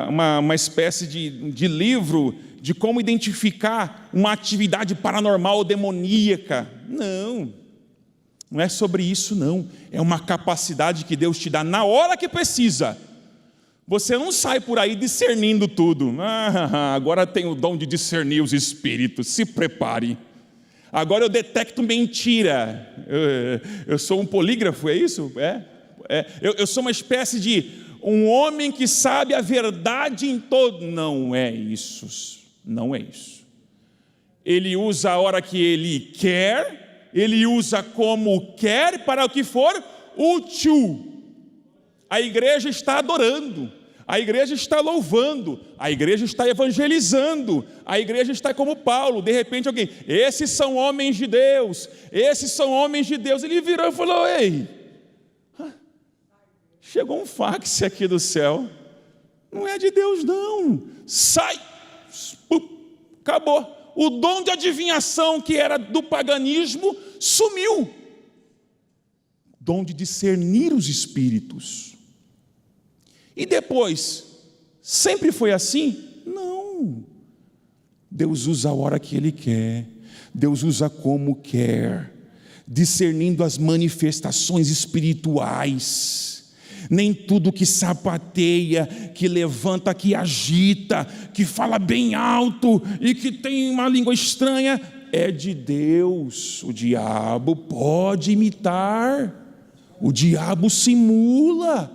Speaker 1: uma espécie de livro de como identificar uma atividade paranormal ou demoníaca. Não é sobre isso não, é uma capacidade que Deus te dá na hora que precisa. Você não sai por aí discernindo tudo. Agora tem o dom de discernir os espíritos, se prepare. Agora eu detecto mentira. Eu sou um polígrafo, é isso? Eu sou uma espécie de um homem que sabe a verdade em todo. Não é isso. Não é isso. Ele usa a hora que ele quer, ele usa como quer, para o que for útil. A igreja está adorando, a igreja está louvando, a igreja está evangelizando, a igreja está como Paulo. De repente alguém, esses são homens de Deus, esses são homens de Deus. Ele virou e falou: ei, chegou um fax aqui do céu, não é de Deus não, sai, acabou. O dom de adivinhação que era do paganismo sumiu. Dom de discernir os espíritos. E depois, sempre foi assim? Não. Deus usa a hora que Ele quer, Deus usa como quer, discernindo as manifestações espirituais. Nem tudo que sapateia, que levanta, que agita, que fala bem alto e que tem uma língua estranha é de Deus. O diabo pode imitar, o diabo simula.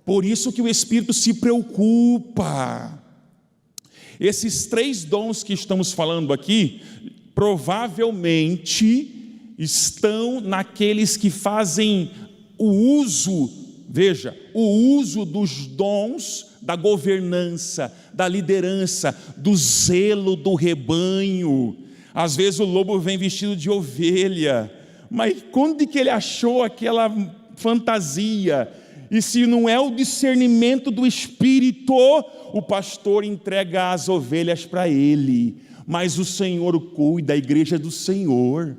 Speaker 1: Por isso que o Espírito se preocupa. Esses 3 dons que estamos falando aqui, provavelmente estão naqueles que fazem o uso, veja, o uso dos dons da governança, da liderança, do zelo do rebanho. Às vezes o lobo vem vestido de ovelha, mas quando que ele achou aquela fantasia? E se não é o discernimento do Espírito, o pastor entrega as ovelhas para ele, mas o Senhor cuida, a igreja é do Senhor,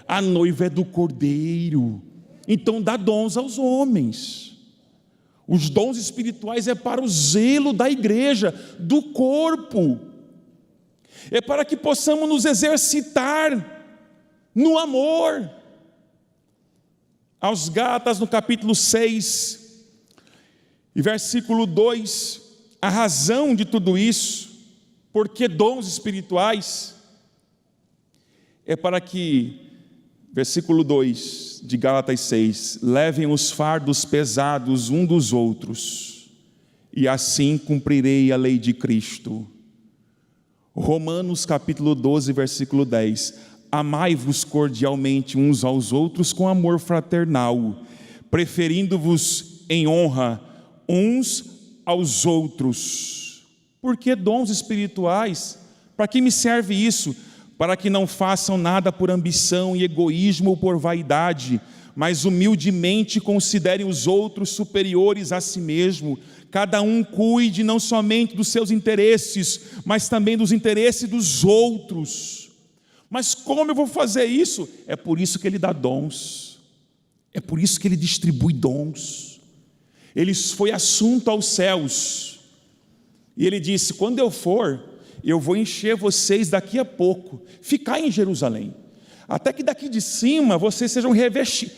Speaker 1: a noiva é do Cordeiro. Então dá dons aos homens. Os dons espirituais é para o zelo da igreja, do corpo, é para que possamos nos exercitar no amor. Aos Gálatas, no capítulo 6 e versículo 2, a razão de tudo isso, porque dons espirituais, é para que, versículo 2 de Gálatas 6, levem os fardos pesados um dos outros, e assim cumprirei a lei de Cristo. Romanos capítulo 12, versículo 10, amai-vos cordialmente uns aos outros com amor fraternal, preferindo-vos em honra uns aos outros. Por que dons espirituais? Para que me serve isso? Para que não façam nada por ambição e egoísmo ou por vaidade, mas humildemente considerem os outros superiores a si mesmo. Cada um cuide não somente dos seus interesses, mas também dos interesses dos outros. Mas como eu vou fazer isso? É por isso que Ele dá dons, é por isso que Ele distribui dons. Ele foi assunto aos céus, e Ele disse: quando eu for, eu vou encher vocês daqui a pouco, ficar em Jerusalém, até que daqui de cima vocês sejam revestidos.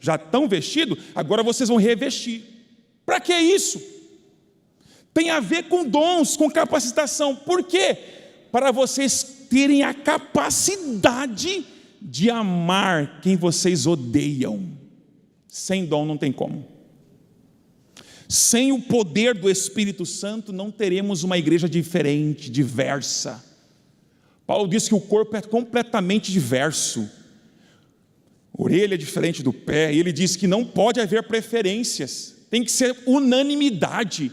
Speaker 1: Já estão vestidos? Agora vocês vão revestir. Para que isso? Tem a ver com dons, com capacitação. Por quê? Para vocês terem a capacidade de amar quem vocês odeiam. Sem dom não tem como. Sem o poder do Espírito Santo não teremos uma igreja diferente, diversa. Paulo diz que o corpo é completamente diverso. Orelha é diferente do pé. E ele diz que não pode haver preferências, tem que ser unanimidade.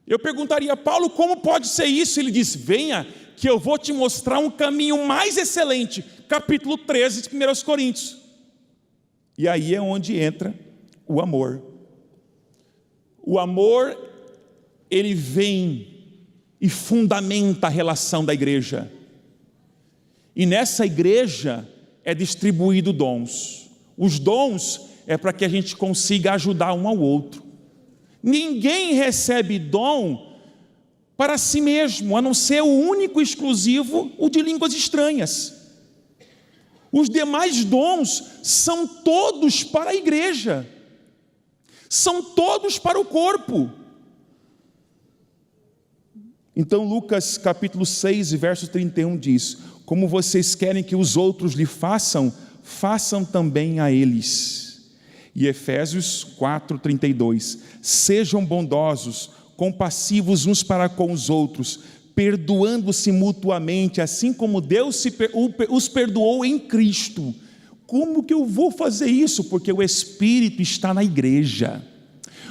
Speaker 1: Eu perguntaria: Paulo, como pode ser isso? Ele diz: venha que eu vou te mostrar um caminho mais excelente. Capítulo 13 de 1 Coríntios. E aí é onde entra o amor. O amor, ele vem e fundamenta a relação da igreja. E nessa igreja é distribuído dons. Os dons é para que a gente consiga ajudar um ao outro. Ninguém recebe dom para si mesmo, a não ser o único e exclusivo, o de línguas estranhas. Os demais dons são todos para a igreja, são todos para o corpo. Então Lucas capítulo 6, verso 31 diz: como vocês querem que os outros lhe façam, façam também a eles. E Efésios 4, 32, sejam bondosos, compassivos uns para com os outros, perdoando-se mutuamente, assim como Deus os perdoou em Cristo. Como que eu vou fazer isso? Porque o Espírito está na igreja,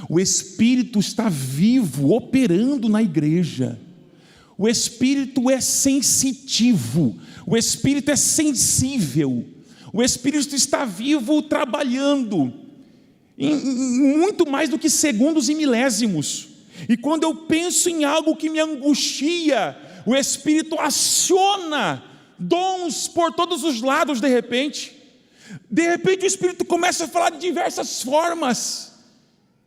Speaker 1: o Espírito está vivo, operando na igreja. O Espírito é sensitivo, o Espírito é sensível, o Espírito está vivo trabalhando, em muito mais do que segundos e milésimos. E quando eu penso em algo que me angustia, o Espírito aciona dons por todos os lados de repente o Espírito começa a falar de diversas formas,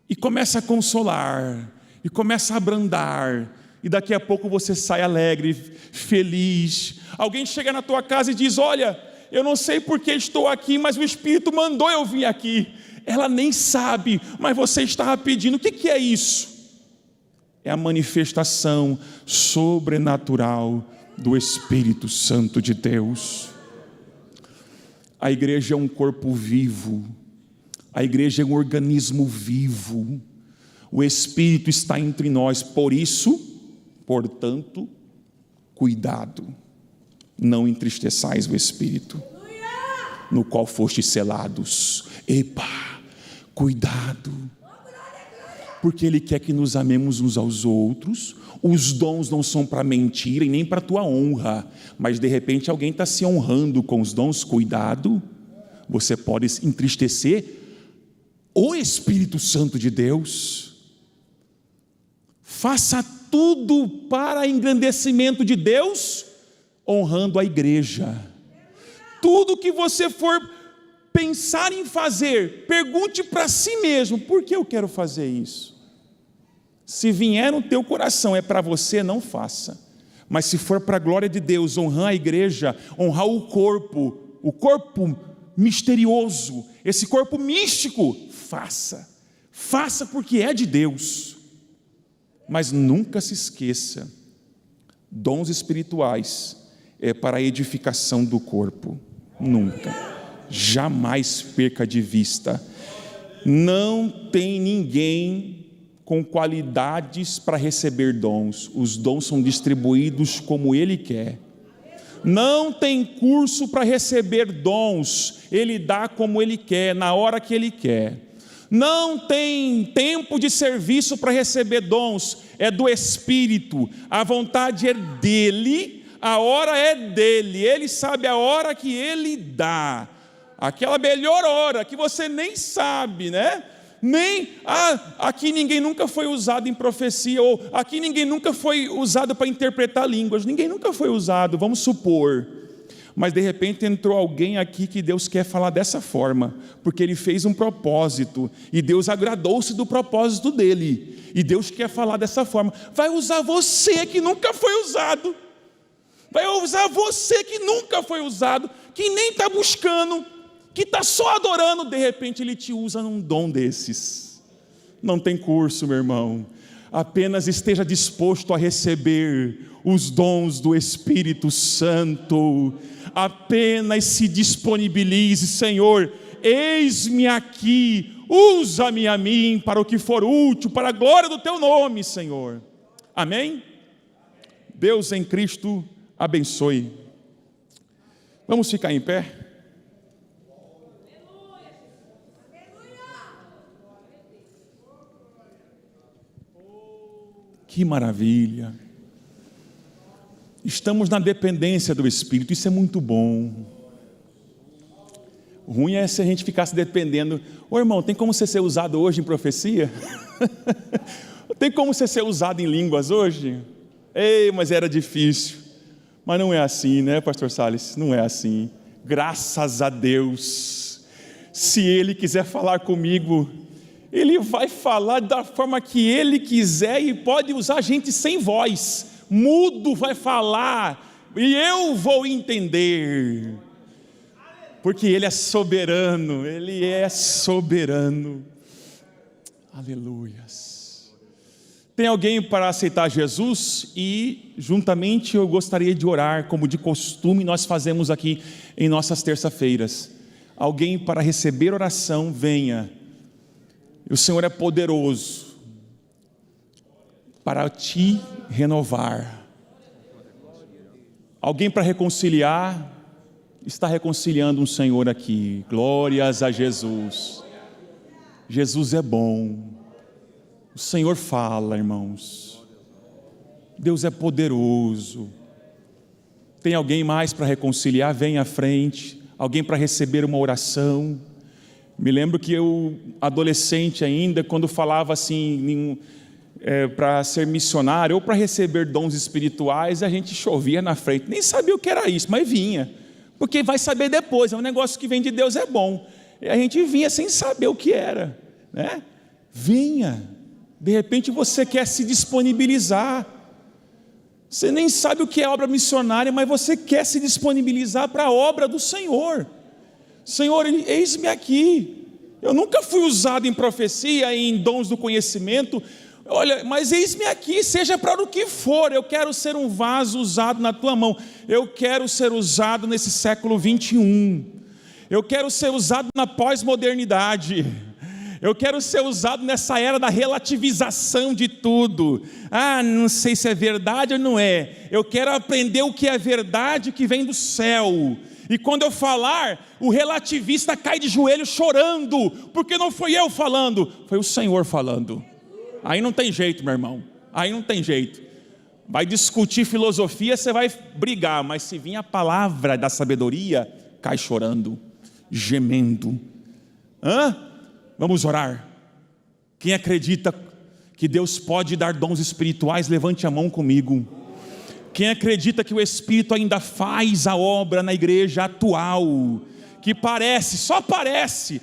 Speaker 1: e começa a consolar, e começa a abrandar, e daqui a pouco você sai alegre, feliz. Alguém chega na tua casa e diz: olha, eu não sei porque estou aqui, mas o Espírito mandou eu vir aqui. Ela nem sabe, mas você estava pedindo. O que é isso? É a manifestação sobrenatural do Espírito Santo de Deus. A igreja é um corpo vivo, a igreja é um organismo vivo, o Espírito está entre nós, por isso, portanto, cuidado, não entristeçais o Espírito, no qual fostes selados. Epa, cuidado, porque Ele quer que nos amemos uns aos outros. Os dons não são para mentira e nem para a tua honra, mas de repente alguém está se honrando com os dons. Cuidado, você pode entristecer o Espírito Santo de Deus. Faça tudo para engrandecimento de Deus, honrando a igreja. Tudo que você for pensar em fazer, pergunte para si mesmo: por que eu quero fazer isso? Se vier no teu coração é para você, não faça. Mas se for para a glória de Deus, honrar a igreja, honrar o corpo misterioso, esse corpo místico, faça. Faça porque é de Deus. Mas nunca se esqueça, dons espirituais é para a edificação do corpo. Nunca, jamais perca de vista. Não tem ninguém com qualidades para receber dons. Os dons são distribuídos como Ele quer. Não tem curso para receber dons. Ele dá como Ele quer, na hora que Ele quer. Não tem tempo de serviço para receber dons. É do Espírito. A vontade é dEle, a hora é dEle. Ele sabe a hora que Ele dá. Aquela melhor hora que você nem sabe, né? Aqui ninguém nunca foi usado em profecia, ou aqui ninguém nunca foi usado para interpretar línguas. Ninguém nunca foi usado, vamos supor. Mas de repente entrou alguém aqui que Deus quer falar dessa forma, porque Ele fez um propósito, e Deus agradou-se do propósito dEle, e Deus quer falar dessa forma. Vai usar você que nunca foi usado, vai usar você que nunca foi usado, que nem está buscando, que está só adorando. De repente Ele te usa num dom desses. Não tem curso, meu irmão. Apenas esteja disposto a receber os dons do Espírito Santo. Apenas se disponibilize: Senhor, eis-me aqui, usa-me a mim para o que for útil, para a glória do Teu nome, Senhor. Amém? Deus em Cristo abençoe. Vamos ficar em pé? Que maravilha! Estamos na dependência do Espírito, isso é muito bom. O ruim é se a gente ficasse dependendo. Ô irmão, tem como você ser usado hoje em profecia? Tem como você ser usado em línguas hoje? Ei, mas era difícil. Mas não é assim, né, pastor Salles? Não é assim. Graças a Deus. Se Ele quiser falar comigo, Ele vai falar da forma que Ele quiser e pode usar gente sem voz. Mudo vai falar e eu vou entender. Porque Ele é soberano, Ele é soberano. Aleluias. Tem alguém para aceitar Jesus? E juntamente eu gostaria de orar, como de costume nós fazemos aqui em nossas terça-feiras. Alguém para receber oração, venha. O Senhor é poderoso para te renovar. Alguém para reconciliar? Está reconciliando um Senhor aqui. Glórias a Jesus. Jesus é bom. O Senhor fala, irmãos. Deus é poderoso. Tem alguém mais para reconciliar? Vem à frente. Alguém para receber uma oração? Me lembro que eu, adolescente ainda, quando falava assim, para ser missionário ou para receber dons espirituais, a gente chovia na frente. Nem sabia o que era isso, mas vinha. Porque vai saber depois, é um negócio que vem de Deus, é bom. E a gente vinha sem saber o que era, né? Vinha. De repente você quer se disponibilizar. Você nem sabe o que é obra missionária, mas você quer se disponibilizar para a obra do Senhor. Senhor, eis-me aqui. Eu nunca fui usado em profecia, em dons do conhecimento. Olha, mas eis-me aqui, seja para o que for. Eu quero ser um vaso usado na tua mão. Eu quero ser usado nesse século 21. Eu quero ser usado na pós-modernidade. Eu quero ser usado nessa era da relativização de tudo. Ah, não sei se é verdade ou não é. Eu quero aprender o que é verdade que vem do céu. E quando eu falar, o relativista cai de joelho chorando, porque não foi eu falando, foi o Senhor falando. Aí não tem jeito, meu irmão. Aí não tem jeito. Vai discutir filosofia, você vai brigar, mas se vir a palavra da sabedoria, cai chorando, gemendo. Vamos orar. Quem acredita que Deus pode dar dons espirituais, levante a mão comigo. Quem acredita que o Espírito ainda faz a obra na igreja atual, que parece, só parece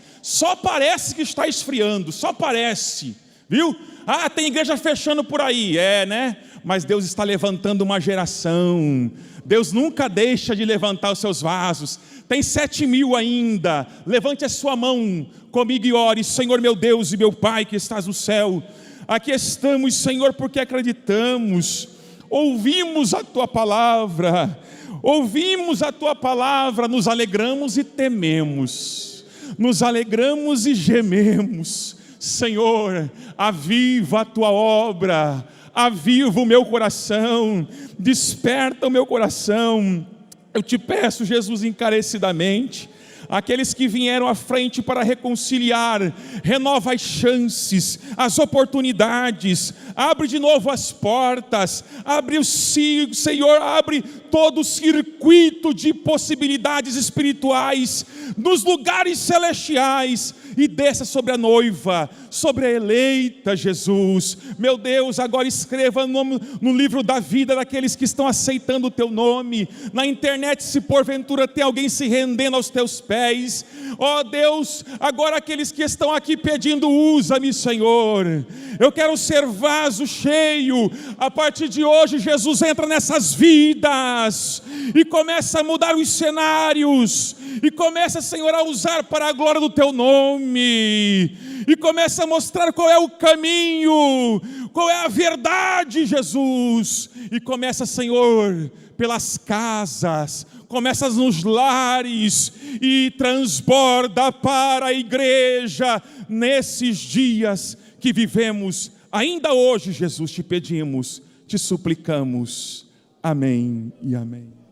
Speaker 1: que está esfriando, só parece, viu? Ah, tem igreja fechando por aí, né? Mas Deus está levantando uma geração. Deus nunca deixa de levantar os seus vasos. Tem 7.000 ainda. Levante a sua mão comigo e ore. Senhor meu Deus e meu Pai que estás no céu, aqui estamos, Senhor, porque acreditamos. Ouvimos a Tua palavra. Ouvimos a Tua palavra. Nos alegramos e tememos. Nos alegramos e gememos. Senhor, aviva a Tua obra. Aviva o meu coração, desperta o meu coração. Eu te peço, Jesus, encarecidamente, aqueles que vieram à frente para reconciliar, renova as chances, as oportunidades, abre de novo as portas, abre o Senhor, abre todo o circuito de possibilidades espirituais, nos lugares celestiais, e desça sobre a noiva, sobre a eleita, Jesus. Meu Deus, agora escreva no livro da vida daqueles que estão aceitando o Teu nome. Na internet, se porventura tem alguém se rendendo aos Teus pés, ó Deus, agora aqueles que estão aqui pedindo, usa-me, Senhor. Eu quero ser vaso cheio. A partir de hoje, Jesus entra nessas vidas e começa a mudar os cenários, e começa, Senhor, a usar para a glória do Teu nome, e começa a mostrar qual é o caminho, qual é a verdade, Jesus, e começa, Senhor, pelas casas, começa nos lares, e transborda para a igreja, nesses dias que vivemos, ainda hoje, Jesus, te pedimos, te suplicamos, amém e amém.